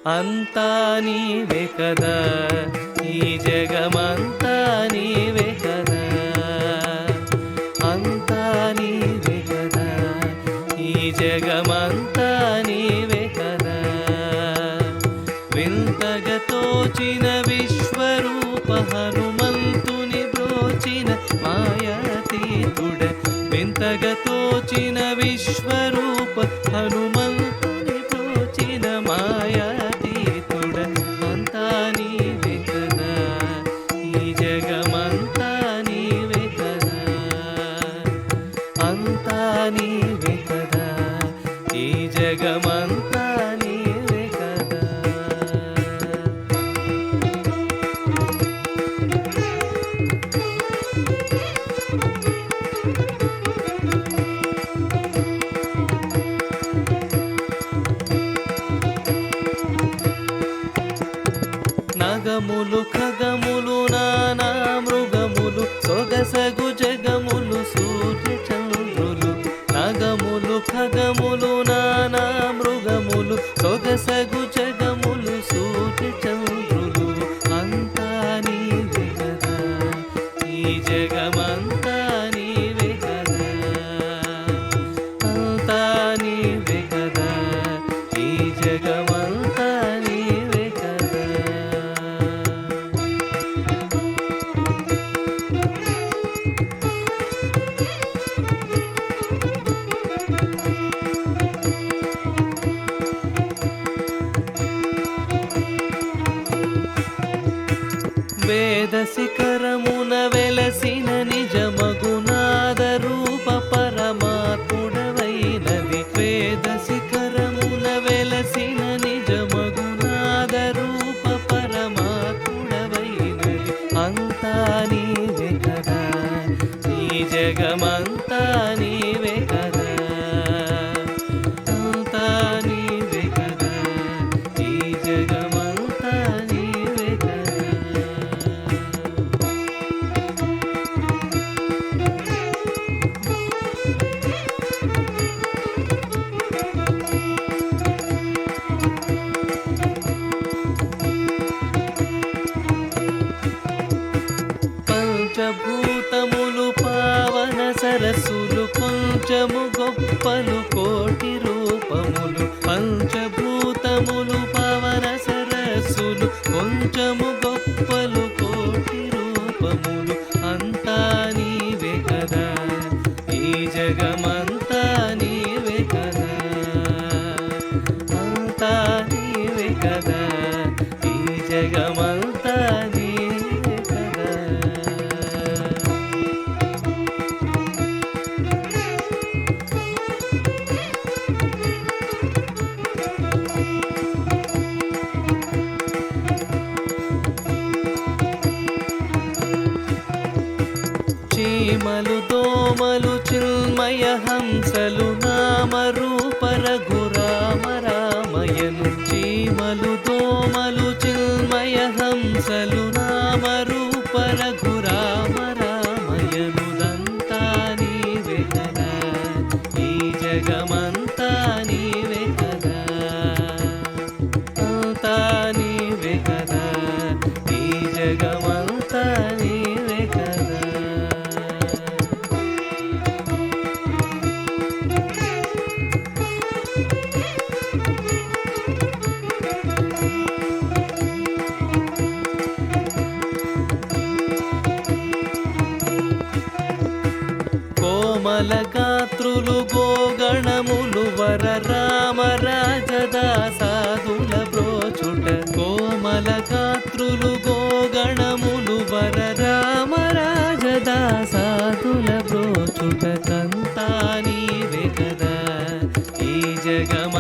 అంతా నీవే కదా, ఈ జగమంతా నీవే కదా, అంతా నీవే కదా, ఈ జగమంతా నీవే కదా. వింతగా తోచిన విశ్వరూప హనుమంతుని బ్రోచిన మాయాతీతుడ, వింతగా తోచిన విశ్వరూప హనుమంతుని బ్రోచిన మాయాతీతుడ, అంతా నీవే కదా, ఈ జగమంతా నీవే కదా, అంతా నీవే కదా, ఈ జగమంతా నీవే కదా. నగములు ఖగములు నానా మృగములు సొగసగు జగములు సూర్య చంద్రులు, నగములు ఖగములు నానా మృగములు సొగసగు జగములు సూర్య చంద్రులు, అంతా నీవే కదా, ఈ జగమంతా నీవే కదా, అంతా నీవే కదా, ఈ జగమంతా నీవే కదా. వేద శిఖరమున వెలసిన నిజమగునాద రూప పరమాత్ముడవైనది, వేద శిఖరమున వెలసిన నిజమగునాద రూప పరమాత్ముడవైనది, అంతా నీవే కదా, ఈ జగమంతా నీవే కదా, అంతా నీవే కదా, ఈ జగమంతా నీవే కదా. పంచభూతములు పావన సరస్సులు కొంచెము గొప్పలు కోటి రూపములు, పంచభూతములు పావన సరస్సులు కొంచెము గొప్పలు కోటి రూపములు, అంతా నీవే కదా, ఈ జగమంతా నీవే కదా, అంతా నీవే కదా, ఈ జగమంతా నీవే కదా. చీమలు దోమలు చిన్మయ హంసలు నామరూప రఘురామ రామయను, చీమలు దోమలు చిన్మయ హంసలు నామరూప రఘురామ రామయను, దంతా నీవే కదా, ఈ జగమంతా నీవే కదా, అంతా నీవే కదా, ఈ జగమంతా నీవే కదా. కోమల గాత్రులు గోగణములు వర రామ రాజదాసాదుల బ్రోచుట, కోమల గాత్రులు గోగణములు వర రామ రాజదాసాదుల బ్రోచుట, కంతా నీవే కదా, ఈ జగమ